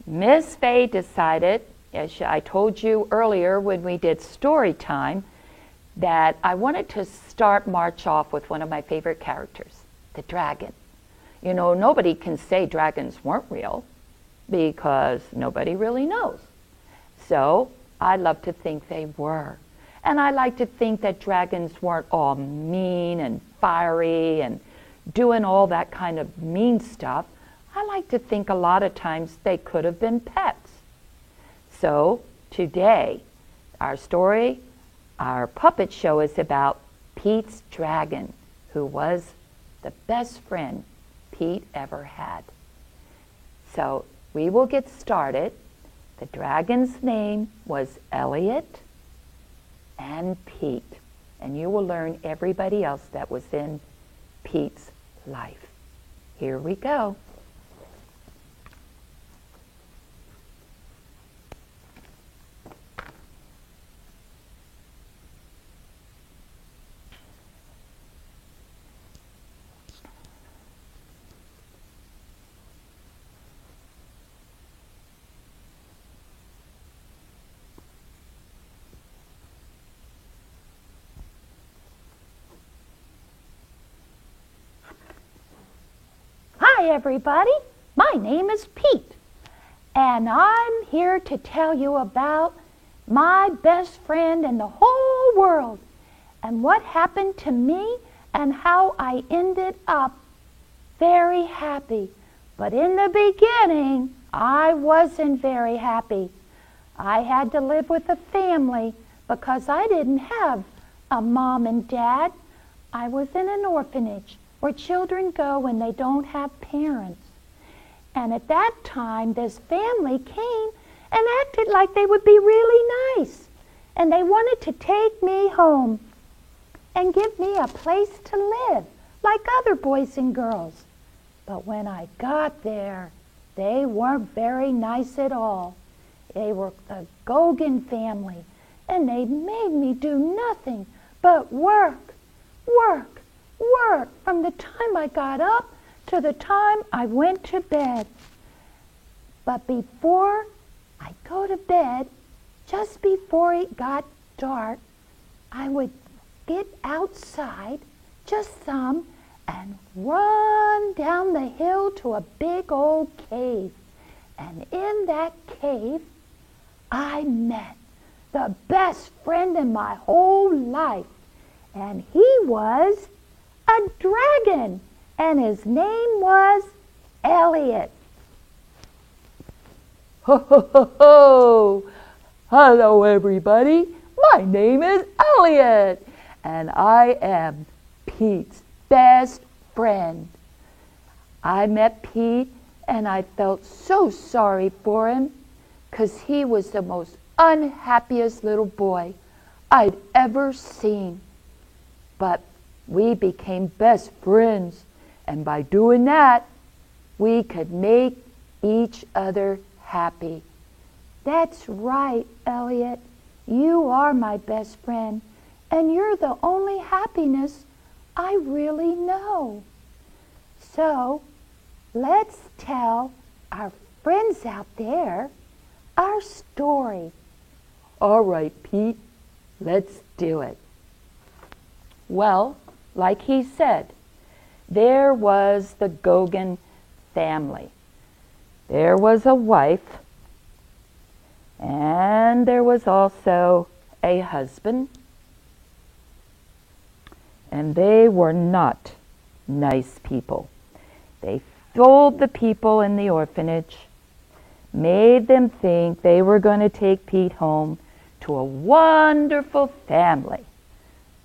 Miss Fay decided, as I told you earlier when we did story time, that I wanted to start March off with one of my favorite characters, the dragon. You know, nobody can say dragons weren't real because nobody really knows. So I love to think they were. And I like to think that dragons weren't all mean and fiery and doing all that kind of mean stuff. I like to think a lot of times they could have been pets. So today, our story, our puppet show is about Pete's dragon, who was the best friend Pete ever had. So we will get started. The dragon's name was Elliot and Pete. And you will learn everybody else that was in Pete's life. Here we go. Hi everybody, my name is Pete, and I'm here to tell you about my best friend in the whole world, and what happened to me and how I ended up very happy. But in the beginning, I wasn't very happy. I had to live with a family because I didn't have a mom and dad. I was in an orphanage where children go when they don't have parents. And at that time, this family came and acted like they would be really nice. And they wanted to take me home and give me a place to live, like other boys and girls. But when I got there, they weren't very nice at all. They were the Goguen family, and they made me do nothing but work, work, work from the time I got up to the time I went to bed. But before I go to bed, just before it got dark, I would get outside, just some, and run down the hill to a big old cave. And in that cave, I met the best friend in my whole life. And he was a dragon, and his name was Elliot. Ho, ho, ho, ho! Hello, everybody. My name is Elliot, and I am Pete's best friend. I met Pete, and I felt so sorry for him, 'cause he was the most unhappiest little boy I'd ever seen. But we became best friends, and by doing that, we could make each other happy. That's right, Elliot. You are my best friend, and you're the only happiness I really know. So, let's tell our friends out there our story. All right, Pete, let's do it. Well, like he said, there was the Goguen family. There was a wife, and there was also a husband, and they were not nice people. They fooled the people in the orphanage, made them think they were going to take Pete home to a wonderful family.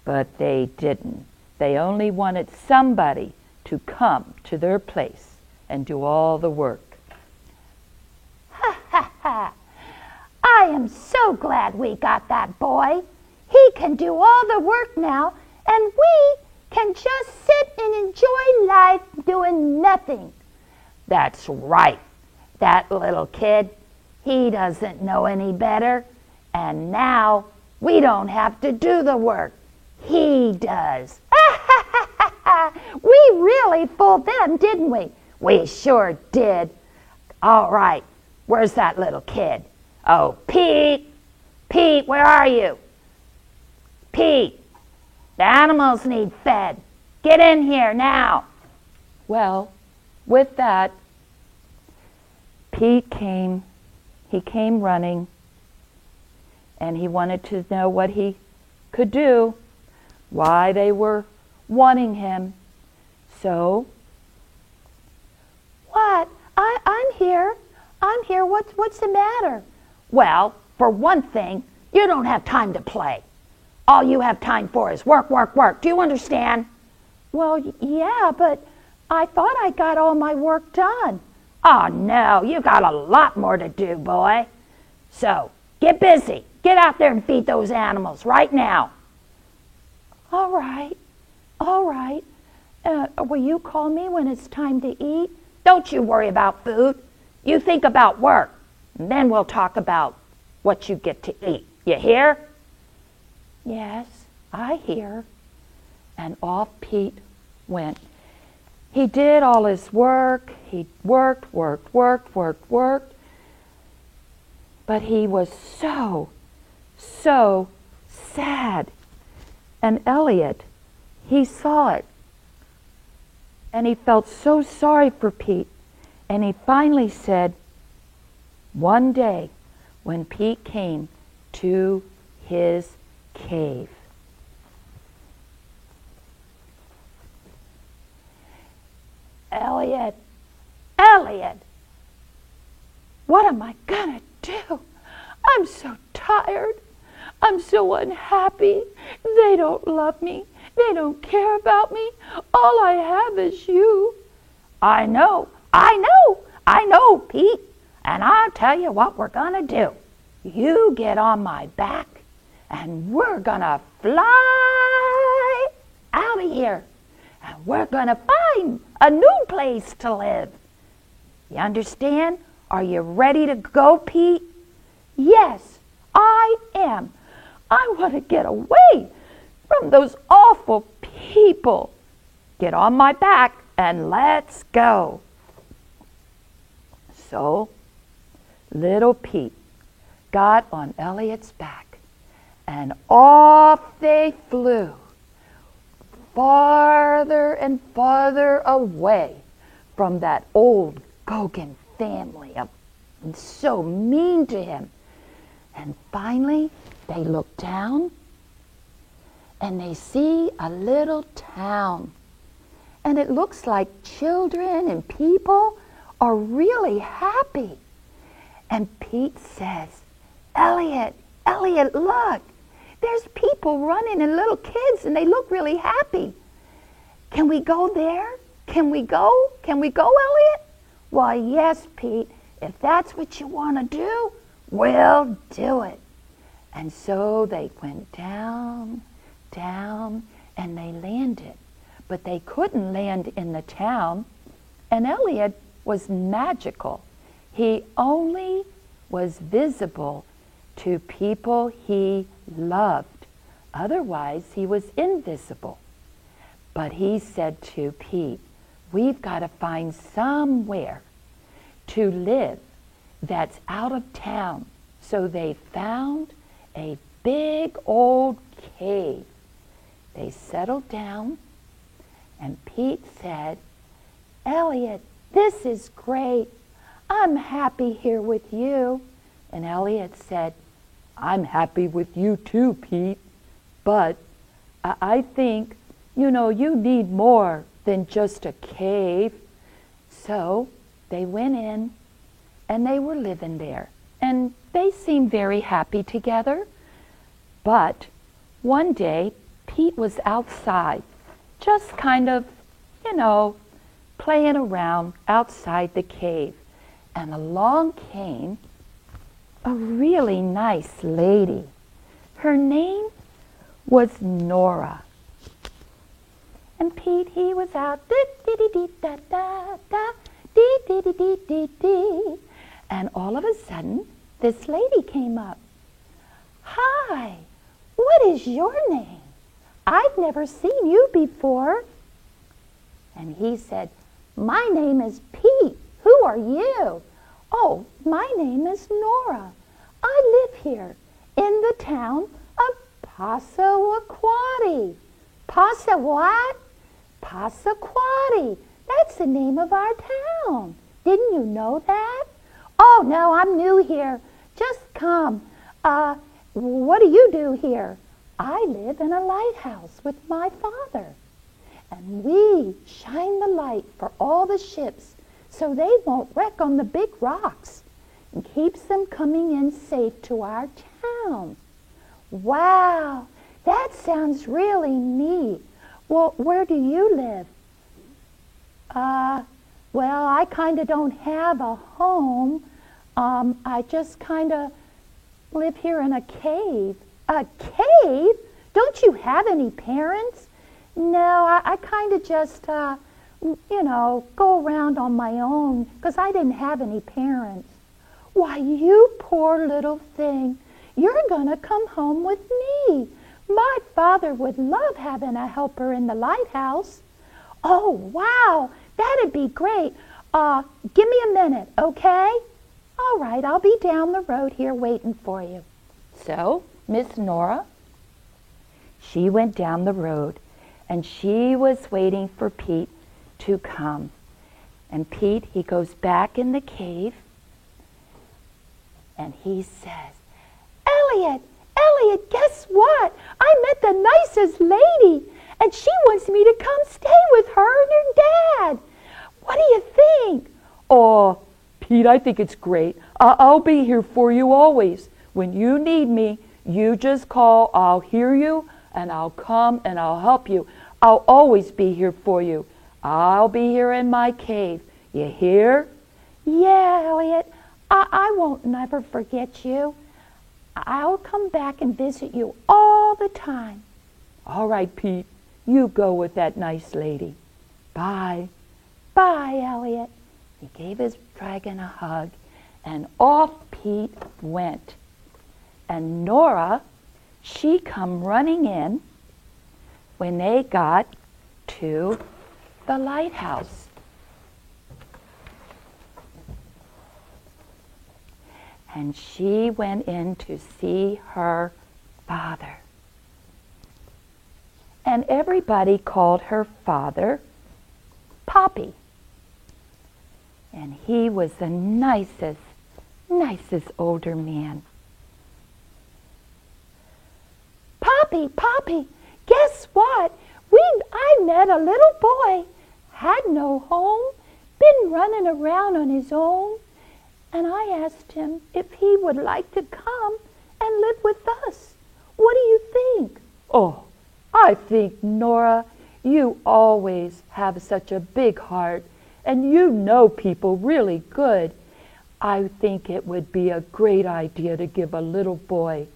But they didn't. They only wanted somebody to come to their place and do all the work. Ha ha ha! I am so glad we got that boy. He can do all the work now, and we can just sit and enjoy life doing nothing. That's right. That little kid, he doesn't know any better, and now we don't have to do the work. He does. We really fooled them, didn't we? We sure did. All right, Where's that little kid? Oh, Pete! Pete, where are you? Pete, the animals need fed. Get in here now. Well, with that, Pete came. He came running, and he wanted to know what he could do, why they were wanting him. So, What? I'm here. I'm here. What's the matter? well, for one thing, You don't have time to play. All you have time for is work, work, work. Do you understand? Well, yeah, but I thought I got all my work done. oh no, you got a lot more to do, boy. So, get busy. Get out there and feed those animals right now. All right. All right. Will you call me when it's time to eat? Don't you worry about food. You think about work, and then we'll talk about what you get to eat. You hear? Yes, I hear. And off Pete went. He did all his work. He worked. But he was so sad. And Elliot, he saw it. And he felt so sorry for Pete. And he finally said, one day when Pete came to his cave, Elliot, Elliot, what am I gonna do? I'm so tired. I'm so unhappy. They don't love me. They don't care about me. All I have is you. I know, Pete. And I'll tell you what we're gonna do. You get on my back, and we're gonna fly out of here. And we're gonna find a new place to live. You understand? Are you ready to go, Pete? Yes, I am. I want to get away from those awful people. Get on my back and let's go. So, little Pete got on Elliot's back, and off they flew, farther and farther away from that old Goghan family, and so mean to him. And finally, they look down, and they see a little town. And it looks like children and people are really happy. And Pete says, Elliot, look, there's people running and little kids, and they look really happy. Can we go there? Can we go, Elliot? Why, yes, Pete. If that's what you want to do, we'll do it. And so they went down, and they landed. But they couldn't land in the town, and Elliot was magical. He only was visible to people he loved. Otherwise, he was invisible. But he said to Pete, we've got to find somewhere to live that's out of town. So they found a big old cave. They settled down, and Pete said, Elliot, this is great. I'm happy here with you. And Elliot said, I'm happy with you too, Pete. But I think, you need more than just a cave. So they went in, and they were living there. And they seemed very happy together. But one day, Pete was outside, just kind of, playing around outside the cave. And along came a really nice lady. Her name was Nora. And Pete, he was out, and all of a sudden, this lady came up. Hi, what is your name? I've never seen you before. And he said, my name is Pete. Who are you? Oh, my name is Nora. I live here in the town of Passamaquoddy. Passa what? Passaquoddy. That's the name of our town. Didn't you know that? Oh, no, I'm new here. Just come. What do you do here? I live in a lighthouse with my father. And we shine the light for all the ships so they won't wreck on the big rocks and keeps them coming in safe to our town. Wow, that sounds really neat. Well, where do you live? Well, I kind of don't have a home. I just kind of live here in a cave. A cave? Don't you have any parents? No, I kind of just, go around on my own because I didn't have any parents. Why, you poor little thing. You're going to come home with me. My father would love having a helper in the lighthouse. Oh, wow, that'd be great. Give me a minute, okay? All right, I'll be down the road here waiting for you. So, Miss Nora, she went down the road, and she was waiting for Pete to come. And Pete, he goes back in the cave, and he says, Elliot, guess what? I met the nicest lady, and she wants me to come stay with her and her dad. What do you think? Oh, Pete, I think it's great. I'll be here for you always. When you need me, you just call. I'll hear you, and I'll come, and I'll help you. I'll always be here for you. I'll be here in my cave. You hear? Yeah, Elliot. I won't never forget you. I'll come back and visit you all the time. All right, Pete. You go with that nice lady. Bye. Bye, Elliot. He gave his dragon a hug, and off Pete went. And Nora, she come running in when they got to the lighthouse. And she went in to see her father. And everybody called her father Poppy. And he was the nicest older man. Poppy, guess what? I met a little boy, had no home, been running around on his own, and I asked him if he would like to come and live with us. What do you think? Oh, I think, Nora, you always have such a big heart, and you know people really good. I think it would be a great idea to give a little boy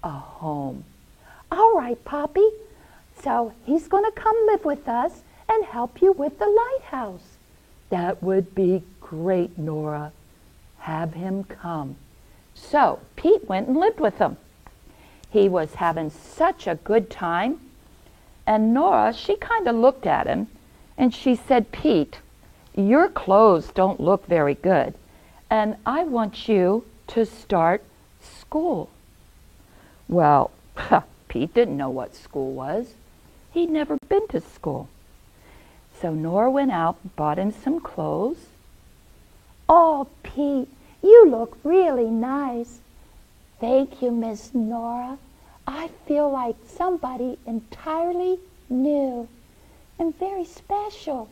a home. All right, Poppy. So he's going to come live with us and help you with the lighthouse. That would be great, Nora. Have him come. So Pete went and lived with them. He was having such a good time. And Nora, she kind of looked at him and she said, Pete, your clothes don't look very good, and I want you to start school. Well, Pete didn't know what school was. He'd never been to school. So Nora went out and bought him some clothes. Oh, Pete, you look really nice. Thank you, Miss Nora. I feel like somebody entirely new and very special.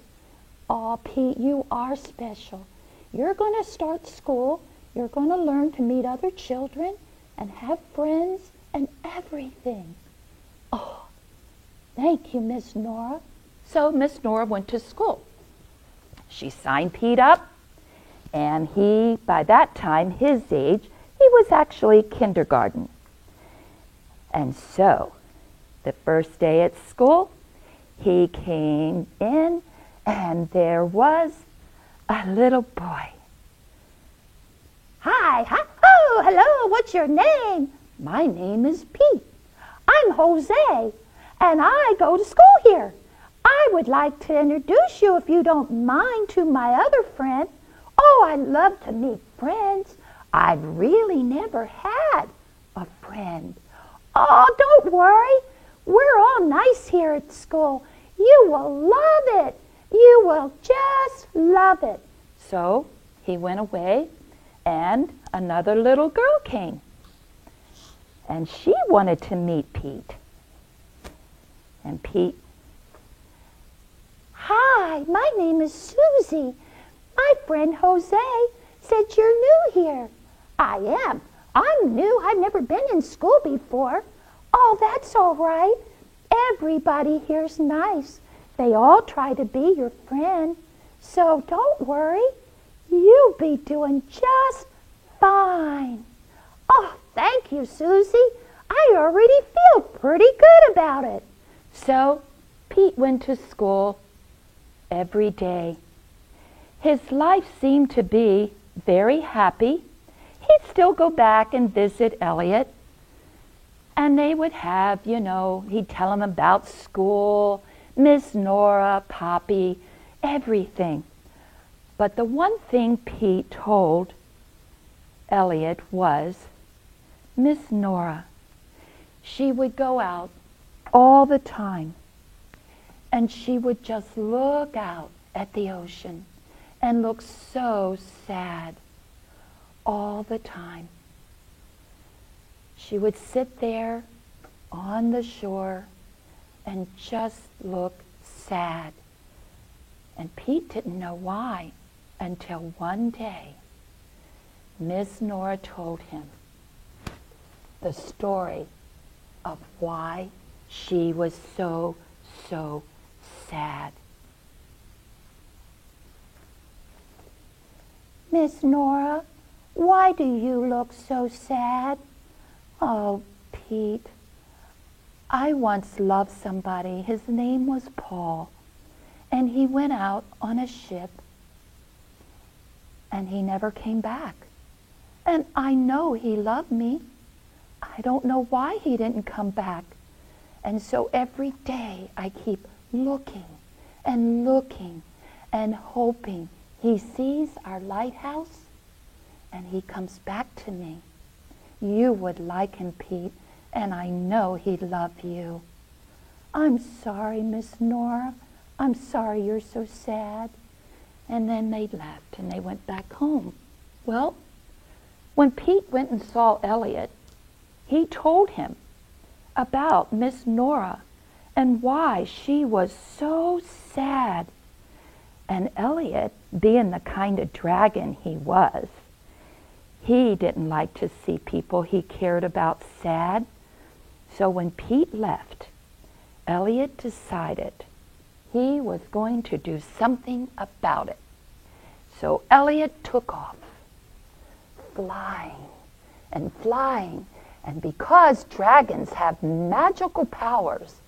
Oh, Pete, you are special. You're going to start school. You're going to learn to meet other children and have friends and everything. Oh, thank you, Miss Nora. So Miss Nora went to school. She signed Pete up, and he, by that time, his age, he was actually kindergarten. And so, the first day at school, he came in, and there was a little boy. Hi, oh, hello, what's your name? My name is Pete. I'm Jose, and I go to school here. I would like to introduce you, if you don't mind, to my other friend. Oh, I love to meet friends. I've really never had a friend. Oh, don't worry. We're all nice here at school. You will love it. You will just love it. So he went away, and another little girl came. And she wanted to meet Pete. And Pete, "Hi, my name is Susie. My friend Jose said you're new here." "I am. I'm new. I've never been in school before." "Oh, that's all right. Everybody here's nice. They all try to be your friend. So don't worry. You'll be doing just fine." "Oh, thank you, Susie. I already feel pretty good about it." So Pete went to school every day. His life seemed to be very happy. He'd still go back and visit Elliot. And they would have, he'd tell him about school, Miss Nora, Poppy, everything. But the one thing Pete told Elliot was, Miss Nora, she would go out all the time, and she would just look out at the ocean and look so sad all the time. She would sit there on the shore and just look sad. And Pete didn't know why until one day Miss Nora told him the story of why she was so sad. "Miss Nora, why do you look so sad?" "Oh, Pete, I once loved somebody. His name was Paul, and he went out on a ship, and he never came back. And I know he loved me. I don't know why he didn't come back. And so every day I keep looking and hoping he sees our lighthouse and he comes back to me. You would like him, Pete, and I know he'd love you." "I'm sorry, Miss Nora. I'm sorry you're so sad." And then they left and they went back home. Well, when Pete went and saw Elliot, he told him about Miss Nora and why she was so sad. And Elliot, being the kind of dragon he was, he didn't like to see people he cared about sad. So when Pete left, Elliot decided he was going to do something about it. So Elliot took off, flying and flying. And because dragons have magical powers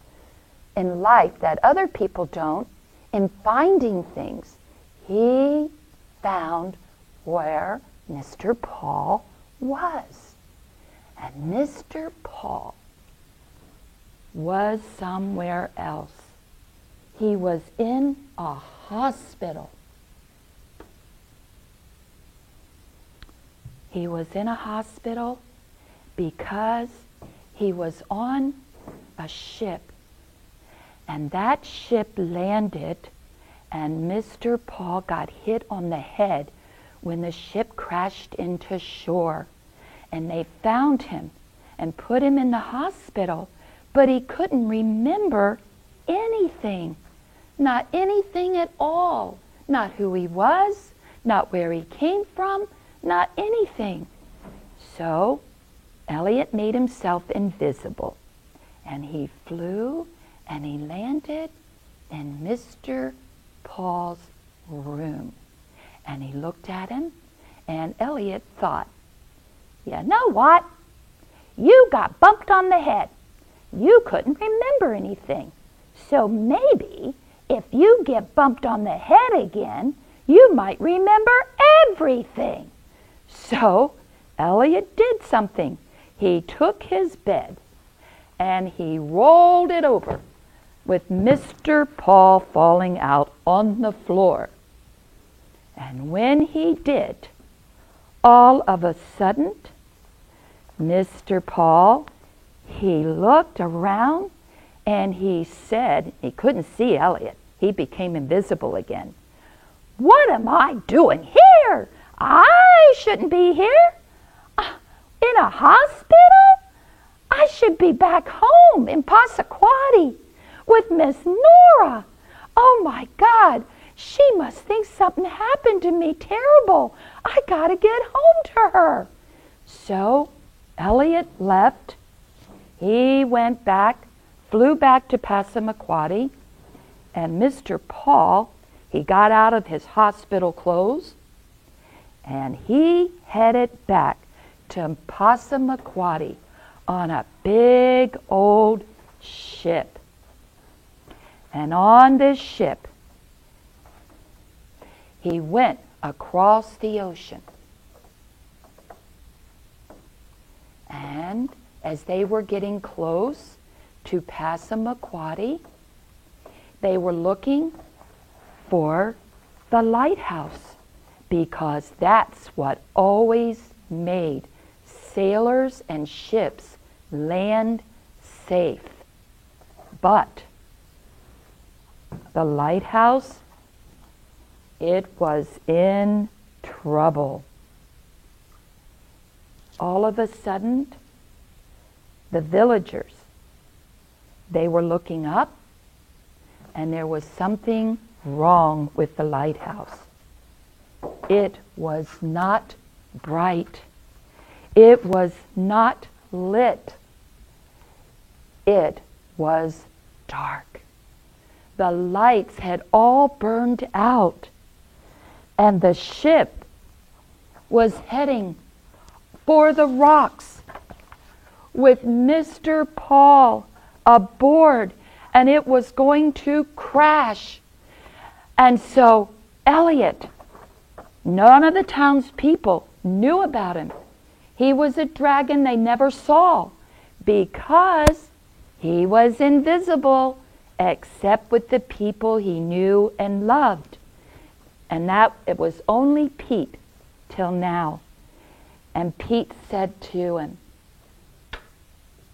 in life that other people don't, in finding things, he found where Mr. Paul was. And Mr. Paul was somewhere else. He was in a hospital. He was in a hospital because he was on a ship. And that ship landed, and Mr. Paul got hit on the head when the ship crashed into shore. And they found him and put him in the hospital, but he couldn't remember anything. Not anything at all. Not who he was, not where he came from, not anything. So Elliot made himself invisible, and he flew and he landed in Mr. Paul's room. And he looked at him, and Elliot thought, "You know what? You got bumped on the head. You couldn't remember anything. So maybe if you get bumped on the head again, you might remember everything." So Elliot did something. He took his bed and he rolled it over with Mr. Paul falling out on the floor. And when he did, all of a sudden, Mr. Paul, he looked around and he said, he couldn't see Elliot. He became invisible again. "What am I doing here? I shouldn't be here. In a hospital? I should be back home in Passamaquoddy with Miss Nora. Oh my God, she must think something happened to me terrible. I gotta get home to her." So Elliot left. He went back, flew back to Passamaquoddy, and Mr. Paul, he got out of his hospital clothes and he headed back to Passamaquoddy on a big old ship. And on this ship, he went across the ocean. And as they were getting close to Passamaquoddy, they were looking for the lighthouse, because that's what always made sailors and ships land safe. But the lighthouse, it was in trouble. All of a sudden, the villagers, they were looking up, and there was something wrong with the lighthouse. It was not bright. It was not lit. It was dark. The lights had all burned out, and the ship was heading for the rocks with Mr. Paul aboard, and it was going to crash. And so Elliot, none of the townspeople knew about him. He was a dragon they never saw because he was invisible except with the people he knew and loved. And that it was only Pete till now. And Pete said to him,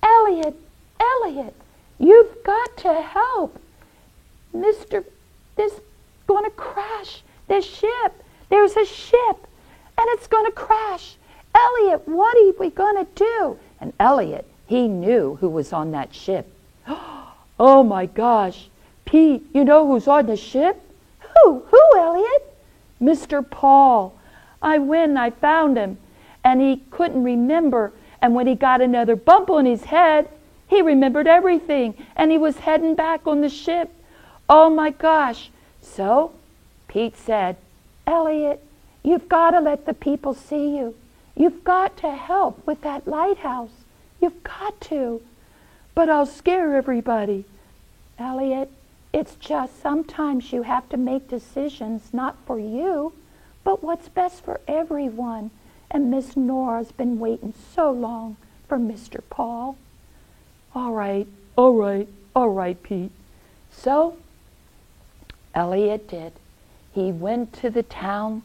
"Elliot, Elliot, you've got to help. This going to crash. This ship. There's a ship, and it's going to crash. Elliot, what are we going to do?" And Elliot, he knew who was on that ship. "Oh my gosh, Pete, you know who's on the ship?" Who, Elliot?" "Mr. Paul. I went and I found him, and he couldn't remember. And when he got another bump on his head, he remembered everything, and he was heading back on the ship. Oh my gosh." So Pete said, "Elliot, you've got to let the people see you. You've got to help with that lighthouse. You've got to." "But I'll scare everybody." "Elliot, it's just sometimes you have to make decisions not for you, but what's best for everyone. And Miss Nora's been waiting so long for Mr. Paul." All right, Pete." So Elliot did. He went to the town.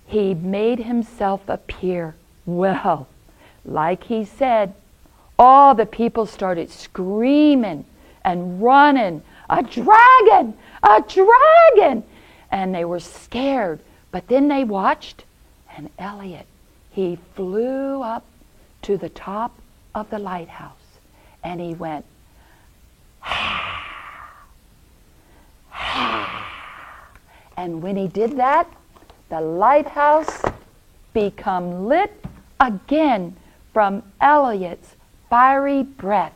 He made himself appear. Well, like he said, all the people started screaming and running, "A dragon! A dragon!" And they were scared. But then they watched, and Elliot, he flew up to the top of the lighthouse, and he went, and when he did that, the lighthouse become lit again from Elliot's fiery breath.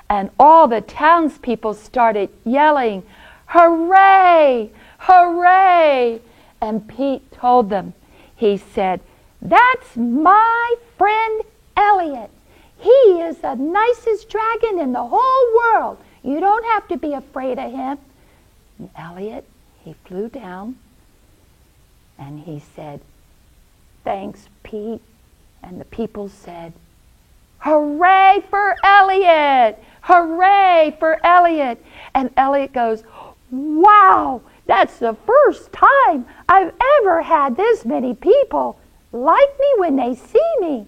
And all the townspeople started yelling, "Hooray! Hooray!" And Pete told them, he said, "That's my friend Elliot. He is the nicest dragon in the whole world. You don't have to be afraid of him." And Elliot, he flew down and he said, "Thanks, Pete." And the people said, "Hooray for Elliot! Hooray for Elliot!" And Elliot goes, "Wow, That's the first time I've ever had this many people like me when they see me.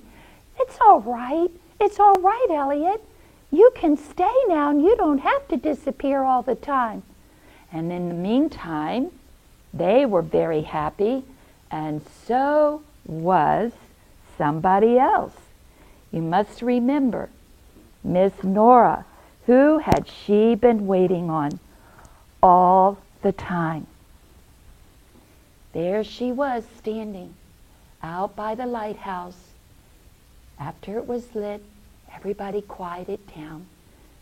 It's all right. It's all right, Elliot. You can stay now and you don't have to disappear all the time. And in the meantime, they were very happy, and so was somebody else. You must remember Miss Nora. Who had she been waiting on all the time? There she was standing out by the lighthouse. After it was lit, everybody quieted down,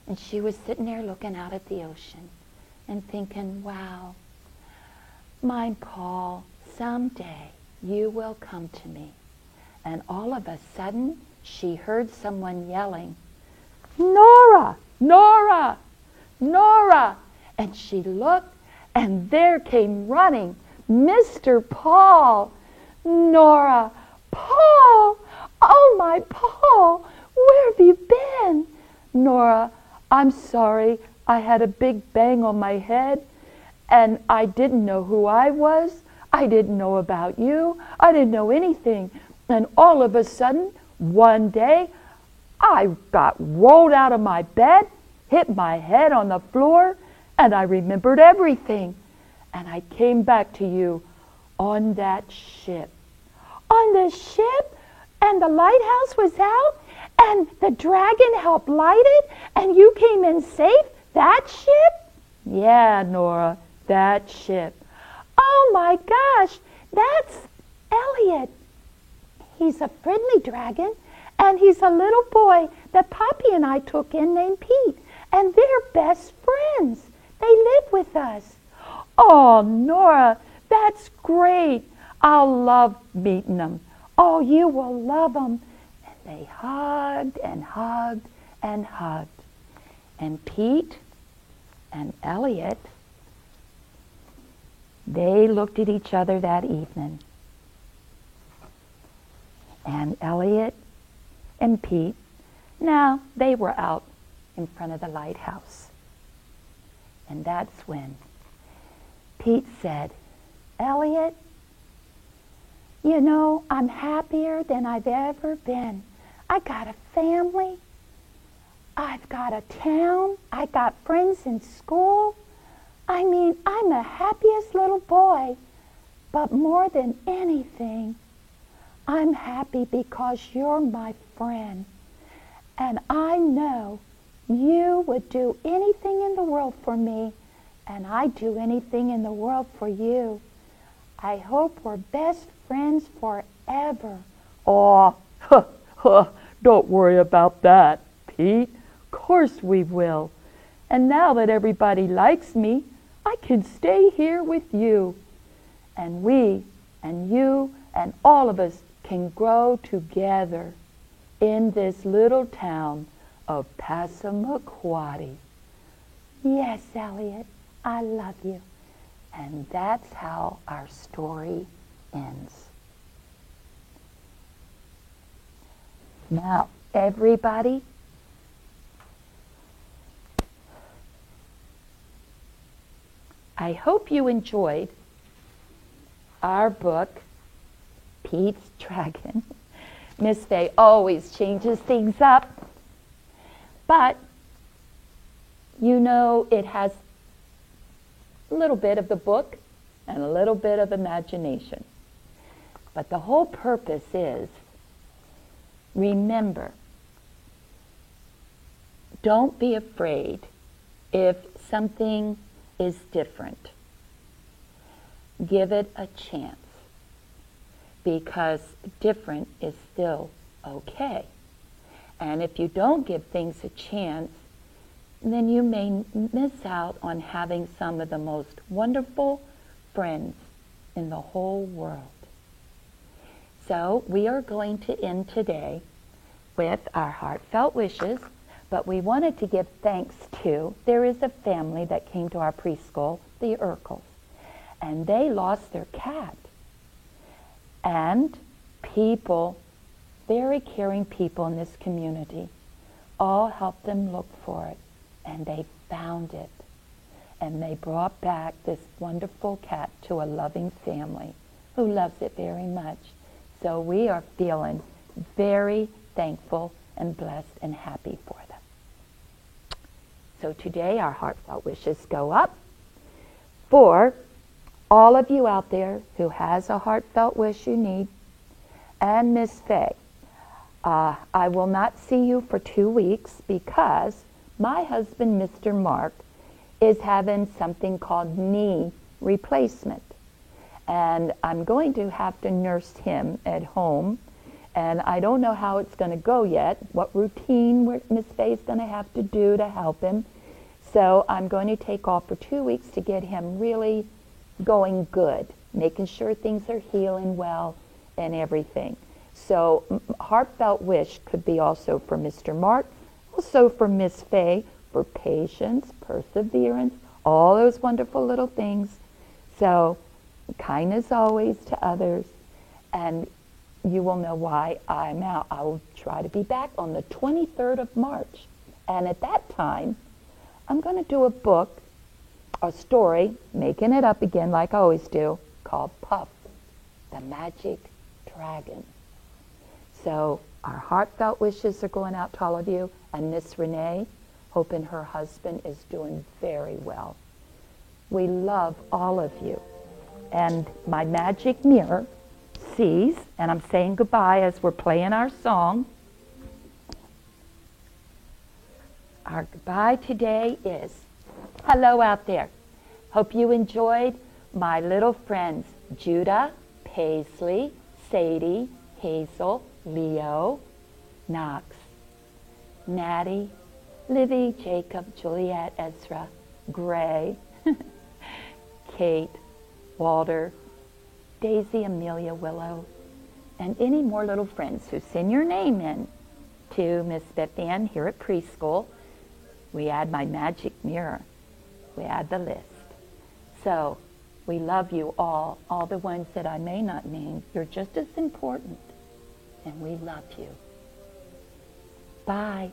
and she was sitting there looking out at the ocean and thinking, wow, my Paul, someday you will come to me. And all of a sudden, she heard someone yelling, Nora! Nora! Nora! And she looked, and there came running Mr. Paul. Nora! Paul! Oh, my Paul! Where have you been? Nora, I'm sorry. I had a big bang on my head, and I didn't know who I was. I didn't know about you. I didn't know anything. And all of a sudden, one day, I got rolled out of my bed, hit my head on the floor, and I remembered everything. And I came back to you on that ship. On the ship? And the lighthouse was out? And the dragon helped light it? And you came in safe? That ship? Yeah, Nora, that ship. Oh my gosh, that's Elliot. He's a friendly dragon, and he's a little boy that Poppy and I took in named Pete, and they're best friends. They live with us. Oh, Nora, that's great. I'll love meeting them. Oh, you will love them. And they hugged and hugged and hugged. And Pete and Elliot, they looked at each other that evening. And Elliot and Pete, now they were out in front of the lighthouse. And that's when Pete said, Elliot, you know, I'm happier than I've ever been. I got a family. I've got a town. I got friends in school. I mean, I'm the happiest little boy. But more than anything, I'm happy because you're my friend. And I know you would do anything in the world for me, and I'd do anything in the world for you. I hope we're best friends forever. Oh, don't worry about that, Pete. Of course we will. And now that everybody likes me, I can stay here with you. And we and you and all of us can grow together in this little town of Passamaquoddy. Yes, Elliot, I love you. And that's how our story ends. Now, everybody, I hope you enjoyed our book, Pete's Dragon. Miss Fay always changes things up, but you know it has a little bit of the book and a little bit of imagination. But the whole purpose is, remember, don't be afraid if something is different. Give it a chance, because different is still okay. And if you don't give things a chance, then you may miss out on having some of the most wonderful friends in the whole world. So we are going to end today with our heartfelt wishes, but we wanted to give thanks to, there is a family that came to our preschool, the Urkels, and they lost their cat. And people, very caring people in this community, all helped them look for it, and they found it. and they brought back this wonderful cat to a loving family who loves it very much. So we are feeling very thankful and blessed and happy for them. So today our heartfelt wishes go up for all of you out there who has a heartfelt wish you need, and Miss Faye. I will not see you for 2 weeks because my husband, Mr. Mark, is having something called knee replacement. And I'm going to have to nurse him at home. And I don't know how it's going to go yet, what routine Miss Faye is going to have to do to help him. So I'm going to take off for 2 weeks to get him really going good, making sure things are healing well and everything. So heartfelt wish could be also for Mr. Mark, also for Miss Faye, for patience, perseverance, all those wonderful little things. So kindness always to others, and you will know why I'm out. I will try to be back on the 23rd of March. And at that time, I'm going to do a book, a story, making it up again like I always do, called Puff, the Magic Dragon. So our heartfelt wishes are going out to all of you, and Miss Renee, hoping her husband is doing very well. We love all of you. And my magic mirror sees, and I'm saying goodbye as we're playing our song. Our goodbye today is, hello out there. Hope you enjoyed my little friends, Judah, Paisley, Sadie, Hazel, Leo, Knox, Natty, Livy, Jacob, Juliet, Ezra, Gray, Kate, Walter, Daisy, Amelia, Willow, and any more little friends who send your name in to Miss Beth Ann here at preschool. We add my magic mirror. We add the list. So we love you all the ones that I may not name. You're just as important, and we love you. Bye.